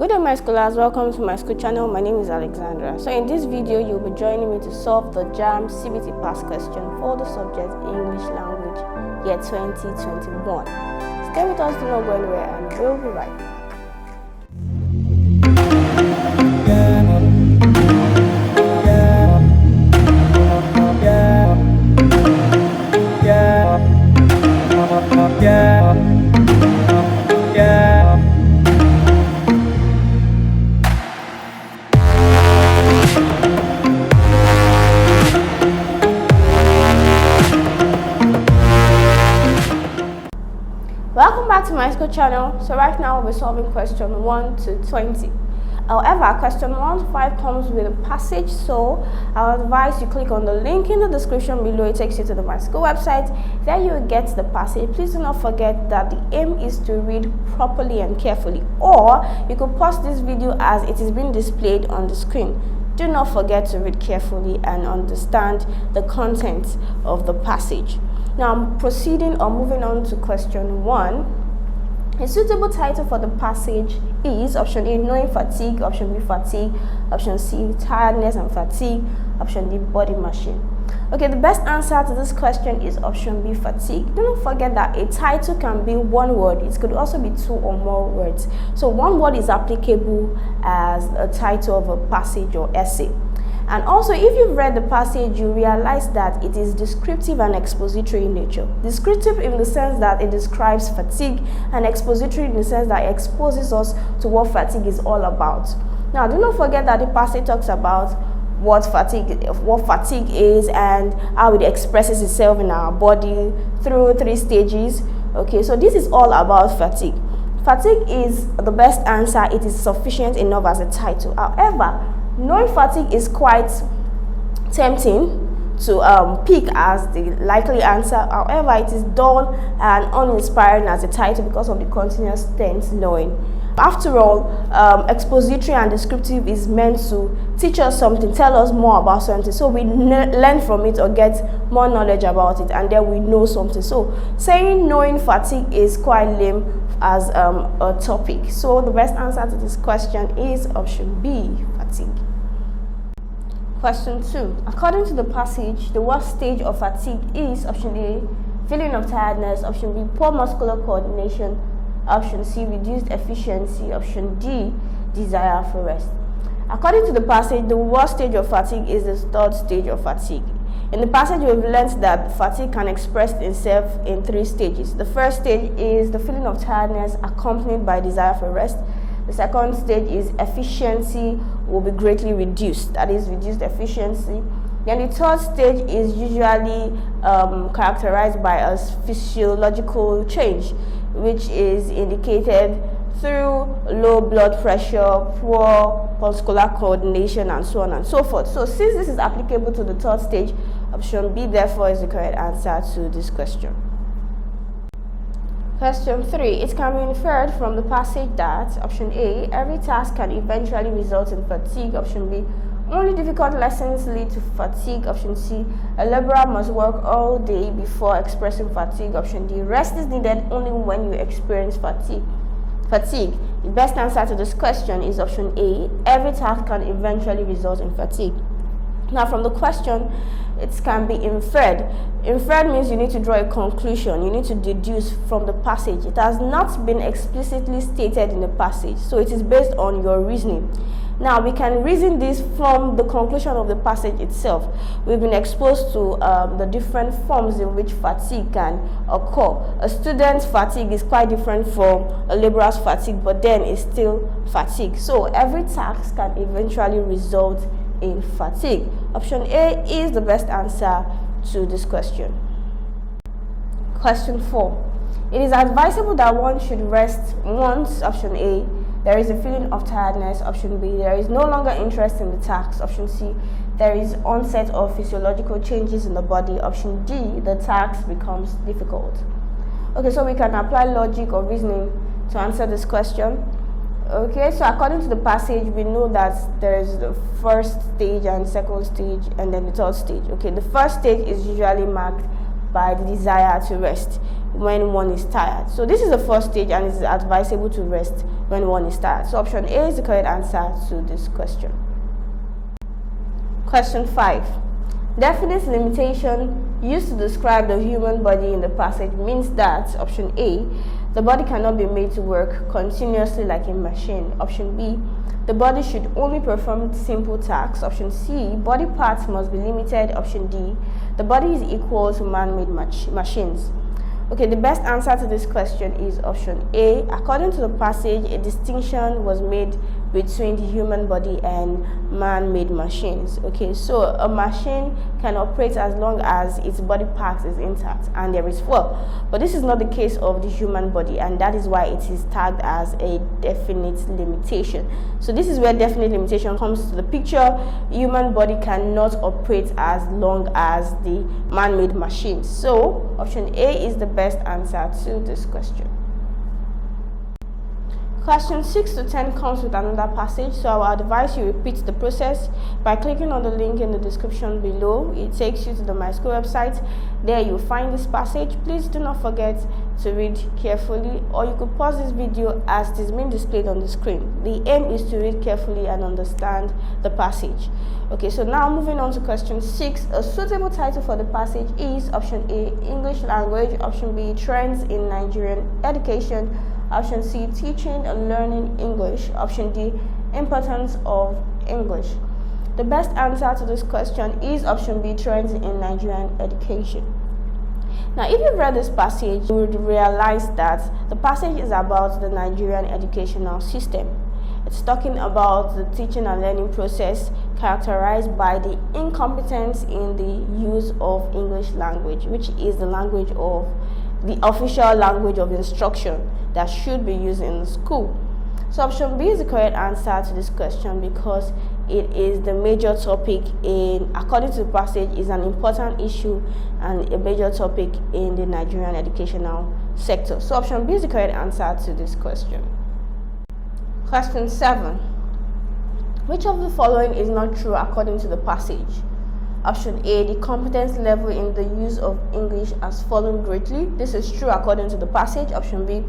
Good day my scholars, welcome to my school channel. My name is Alexandra. So in this video you'll be joining me to solve the JAMB CBT past question for the subject English language year 2021. Stay with us, do not go anywhere, and we'll be right back. Welcome back to my school channel. So right now we'll be solving question 1 to 20. However, question 1 to 5 comes with a passage, so I'll advise you click on the link in the description below. It takes you to the My School website. There you will get the passage. Please do not forget that the aim is to read properly and carefully, or you could pause this video as it is being displayed on the screen. Do not forget to read carefully and understand the content of the passage. Now I'm proceeding or moving on to question 1. A suitable title for the passage is option A, knowing fatigue, option B, fatigue, option C, tiredness and fatigue, option D, body machine. Okay, the best answer to this question is option B, fatigue. Do not forget that a title can be one word. It could also be 2 or more words. So one word is applicable as a title of a passage or essay. And also, if you've read the passage, you realize that it is descriptive and expository in nature. Descriptive in the sense that it describes fatigue, and expository in the sense that it exposes us to what fatigue is all about. Now, do not forget that the passage talks about what fatigue is and how it expresses itself in our body through 3 stages. Okay, so this is all about fatigue. Fatigue is the best answer. It is sufficient enough as a title. However, knowing fatigue is quite tempting to pick as the likely answer. However, it is dull and uninspiring as a title because of the continuous tense knowing. After all, expository and descriptive is meant to teach us something, tell us more about something, so we learn from it or get more knowledge about it, and then we know something. So saying knowing fatigue is quite lame as a topic. So the best answer to this question is option B, fatigue. Question 2. According to the passage, the worst stage of fatigue is option A, feeling of tiredness, option B, poor muscular coordination, option C, reduced efficiency, option D, desire for rest. According to the passage, the worst stage of fatigue is the 3rd stage of fatigue. In the passage, we've learned that fatigue can express itself in 3 stages. The first stage is the feeling of tiredness accompanied by desire for rest. The second stage is efficiency will be greatly reduced, that is reduced efficiency. Then the 3rd stage is usually characterized by a physiological change, which is indicated through low blood pressure, poor muscular coordination, and so on and so forth. So since this is applicable to the 3rd stage, option B therefore is the correct answer to this question. Question 3. It can be inferred from the passage that option A, every task can eventually result in fatigue, option B, only difficult lessons lead to fatigue, option C, a laborer must work all day before expressing fatigue, option D, rest is needed only when you experience fatigue. The best answer to this question is option A, every task can eventually result in fatigue. Now from the question, it can be inferred. Inferred means you need to draw a conclusion, you need to deduce from the passage. It has not been explicitly stated in the passage, so it is based on your reasoning. Now we can reason this from the conclusion of the passage itself. We've been exposed to the different forms in which fatigue can occur. A student's fatigue is quite different from a laborer's fatigue, but then it's still fatigue. So every task can eventually result in fatigue. Option A is the best answer to this question. Question 4. It is advisable that one should rest once, option A, there is a feeling of tiredness, option B, there is no longer interest in the task, option C, there is onset of physiological changes in the body, option D, the task becomes difficult. Okay, so we can apply logic or reasoning to answer this question. Okay, so according to the passage, we know that there is the 1st stage and 2nd stage and then the 3rd stage. Okay, the 1st stage is usually marked by the desire to rest. when one is tired. So this is the first stage, and it is advisable to rest when one is tired. So option A is the correct answer to this question. Question 5. Definite limitation used to describe the human body in the passage means that option A, the body cannot be made to work continuously like a machine. Option B, the body should only perform simple tasks. Option C, body parts must be limited. Option D, the body is equal to man-made machines. Okay, the best answer to this question is option A. According to the passage, a distinction was made between the human body and man-made machines. Okay, so a machine can operate as long as its body parts is intact and there is flow. But this is not the case of the human body, and that is why it is tagged as a definite limitation. So this is where definite limitation comes to the picture. Human body cannot operate as long as the man-made machines. So option A is the best answer to this question. Question 6 to 10 comes with another passage, so I will advise you repeat the process by clicking on the link in the description below. It takes you to the Myschool website. There you'll find this passage. Please do not forget to read carefully, or you could pause this video as it is being displayed on the screen. The aim is to read carefully and understand the passage. Okay, so now moving on to question 6. A suitable title for the passage is option A, English language. Option B, trends in Nigerian education. Option C, teaching and learning English. Option D, importance of English. The best answer to this question is option B, trends in Nigerian education. Now, if you've read this passage, you would realize that the passage is about the Nigerian educational system. It's talking about the teaching and learning process characterized by the incompetence in the use of English language, which is the language of the official language of instruction that should be used in the school. So option B is the correct answer to this question because it is the major topic according to the passage, is an important issue and a major topic in the Nigerian educational sector. So option B is the correct answer to this question. Question 7. Which of the following is not true according to the passage? Option A, the competence level in the use of English has fallen greatly. This is true according to the passage. Option B,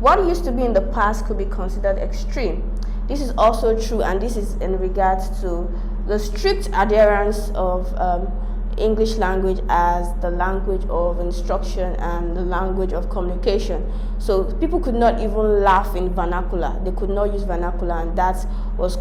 what used to be in the past could be considered extreme. This is also true, and this is in regards to the strict adherence of English language as the language of instruction and the language of communication. So people could not even laugh in vernacular. They could not use vernacular, and that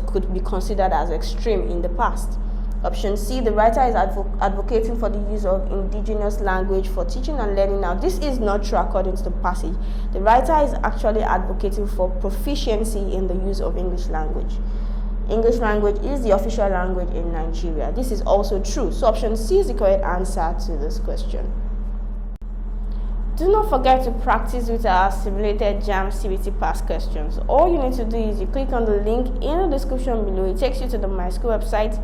could be considered as extreme in the past. Option C, the writer is advocating for the use of indigenous language for teaching and learning. Now, this is not true according to the passage. The writer is actually advocating for proficiency in the use of English language. English language is the official language in Nigeria. This is also true. So option C is the correct answer to this question. Do not forget to practice with our simulated JAMB CBT past questions. All you need to do is you click on the link in the description below. It takes you to the Myschool website.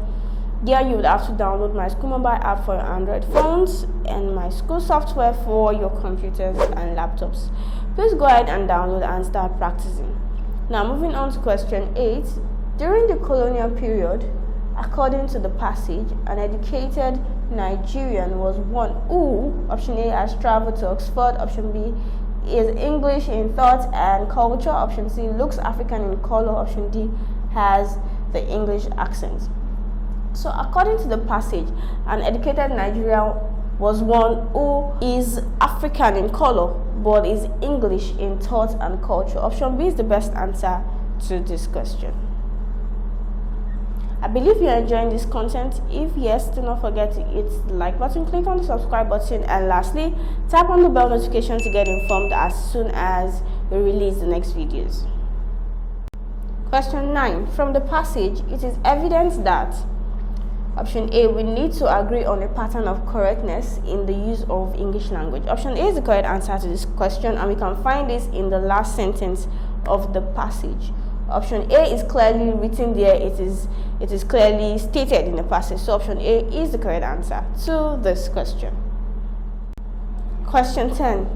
There you would have to download Myschool mobile app for your Android phones and Myschool software for your computers and laptops. Please go ahead and download and start practicing. Now moving on to question 8. During the colonial period, according to the passage, an educated Nigerian was one who, option A, has traveled to Oxford. Option B, is English in thought and culture. Option C, looks African in color. Option D, has the English accent. So according to the passage, an educated Nigerian was one who is African in color but is English in thought and culture. Option B is the best answer to this question. I believe you're enjoying this content. If yes, do not forget to hit the like button, click on the subscribe button, and lastly, tap on the bell notification to get informed as soon as we release the next videos. Question 9. From the passage, it is evident that option A, we need to agree on a pattern of correctness in the use of English language. Option A is the correct answer to this question, and we can find this in the last sentence of the passage. Option A is clearly written there. It is clearly stated in the passage. So option A is the correct answer to this question. Question 10.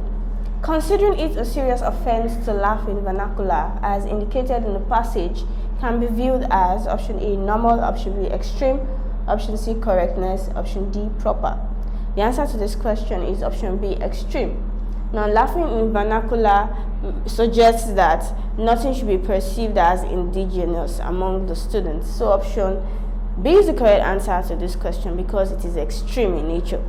Considering it a serious offense to laugh in vernacular, as indicated in the passage, can be viewed as option A, normal. Option B, extreme. Option C, correctness. Option D, proper. The answer to this question is option B, extreme. Now, laughing in vernacular suggests that nothing should be perceived as indigenous among the students. So option B is the correct answer to this question because it is extreme in nature.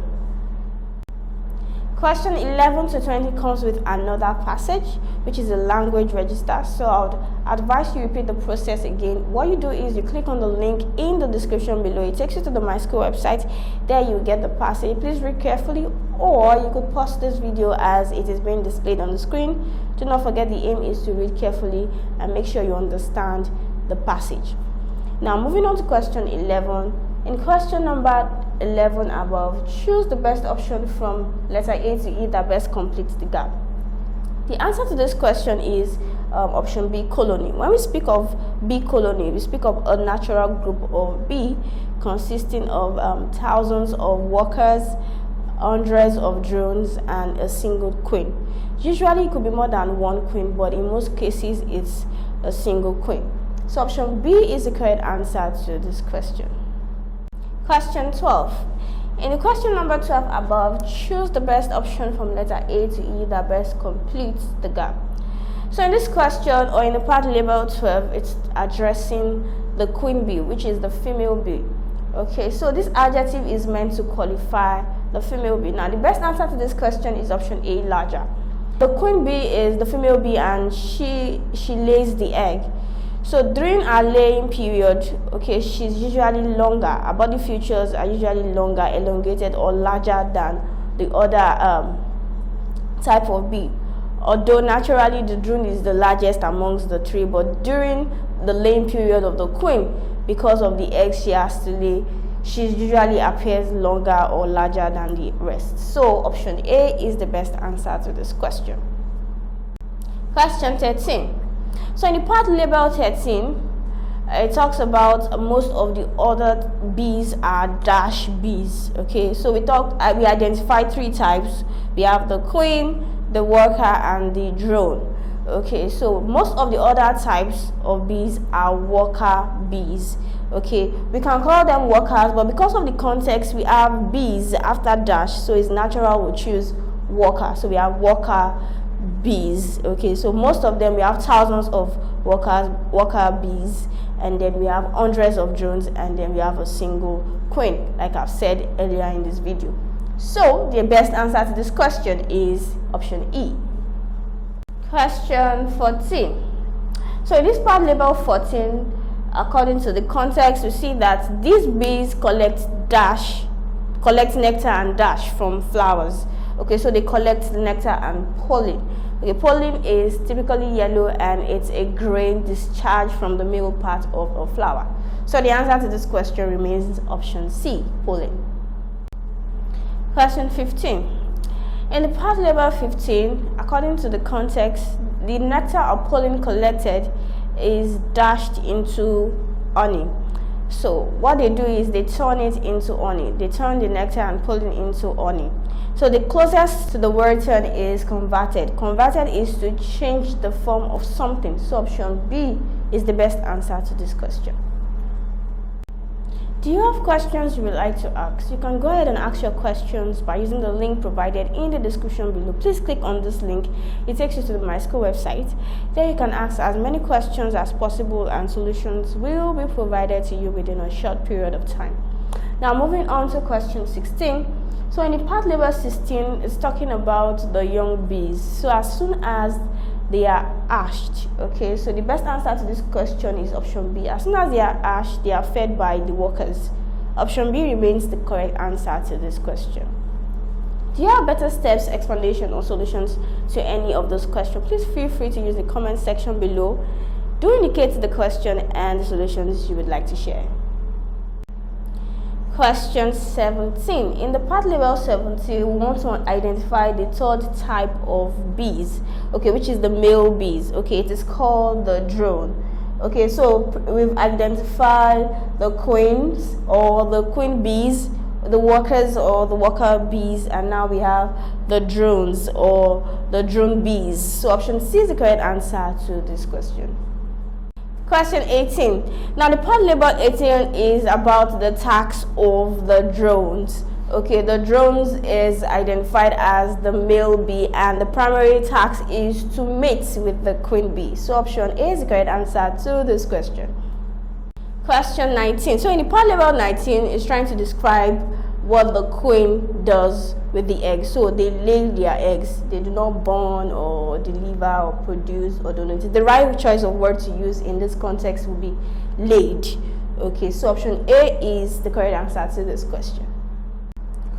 Question 11 to 20 comes with another passage, which is a language register. So I would advise you repeat the process again. What you do is you click on the link in the description below. It takes you to the Myschool website. There you get the passage. Please read carefully, or you could pause this video as it is being displayed on the screen. Do not forget the aim is to read carefully and make sure you understand the passage. Now, moving on to question 11. In question number 11 above, choose the best option from letter A to E that best completes the gap. The answer to this question is option B, colony. When we speak of bee colony, we speak of a natural group of bee consisting of thousands of workers, hundreds of drones, and a single queen. Usually it could be more than one queen, but in most cases it's a single queen. So option B is the correct answer to this question. Question 12. In the question number 12 above, choose the best option from letter A to E that best completes the gap. So in this question, or in the part labeled 12, it's addressing the queen bee, which is the female bee. Okay, so this adjective is meant to qualify the female bee. Now, the best answer to this question is option A, larger. The queen bee is the female bee and she lays the egg. So during her laying period, okay, she's usually longer. Her body features are usually longer, elongated, or larger than the other type of bee. Although naturally the drone is the largest amongst the three, but during the laying period of the queen, because of the eggs she has to lay, she usually appears longer or larger than the rest. So option A is the best answer to this question. Question 13. So in the part labeled 13, it talks about most of the other bees are dash bees. Okay, so we identified three types. We have the queen, the worker, and the drone. Okay, so most of the other types of bees are worker bees. Okay, we can call them workers, but because of the context, we have bees after dash, so it's natural we choose worker. So we have worker bees. Okay, so most of them, we have thousands of worker bees, and then we have hundreds of drones, and then we have a single queen, like I've said earlier in this video. So the best answer to this question is option E. Question 14. So in this part labeled 14, according to the context, we see that these bees collect nectar and dash from flowers. Okay, so they collect nectar and pollen. Okay, pollen is typically yellow and it's a grain discharged from the middle part of a flower. So the answer to this question remains option C, pollen. Question 15. In the part labeled 15, according to the context, the nectar or pollen collected is dashed into honey. So what they do is they turn it into honey. They turn the nectar and pollen into honey. So the closest to the word turn is converted. Converted is to change the form of something. So option B is the best answer to this question. Do you have questions you would like to ask? You can go ahead and ask your questions by using the link provided in the description below. Please click on this link. It takes you to the Myschool website. There you can ask as many questions as possible and solutions will be provided to you within a short period of time. Now moving on to question 16. So in the part label 16, it's talking about the young bees. So as soon as they are hatched, okay, so the best answer to this question is option B. As soon as they are hatched, they are fed by the workers. Option B remains the correct answer to this question. Do you have better steps, explanation, or solutions to any of those questions? Please feel free to use the comment section below. Do indicate the question and the solutions you would like to share. Question 17. In the part label 17, we want to identify the third type of bees, okay, which is the male bees. Okay, it is called the drone. Okay, so we've identified the queens or the queen bees, the workers or the worker bees, and now we have the drones or the drone bees. So option C is the correct answer to this question. Question 18. Now the part label 18 is about the tax of the drones. Okay, the drones is identified as the male bee and the primary task is to mate with the queen bee. So option A is the correct answer to this question. Question 19. So in the part level 19 is trying to describe what the queen does with the eggs. So they lay their eggs. They do not born or deliver or produce or donate. The right choice of word to use in this context will be laid. Okay, so option A is the correct answer to this question.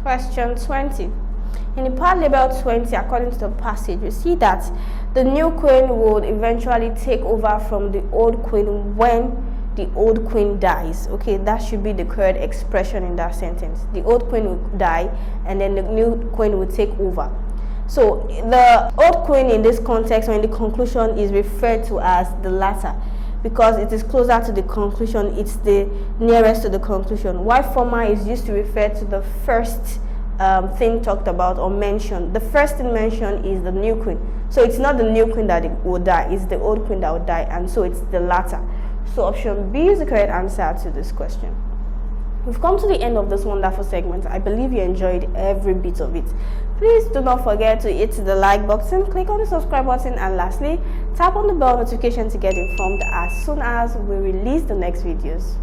Question 20. In the part label 20, according to the passage, we see that the new queen would eventually take over from the old queen when the old queen dies. Okay, that should be the correct expression in that sentence. The old queen will die and then the new queen will take over. So the old queen in this context or in the conclusion is referred to as the latter, because it is closer to the conclusion, it's the nearest to the conclusion. While former is used to refer to the first thing talked about or mentioned. The first thing mentioned is the new queen. So it's not the new queen that will die, it's the old queen that will die, and so it's the latter. So option B is the correct answer to this question. We've come to the end of this wonderful segment. I believe you enjoyed every bit of it. Please do not forget to hit the like button, click on the subscribe button, and lastly, tap on the bell notification to get informed as soon as we release the next videos.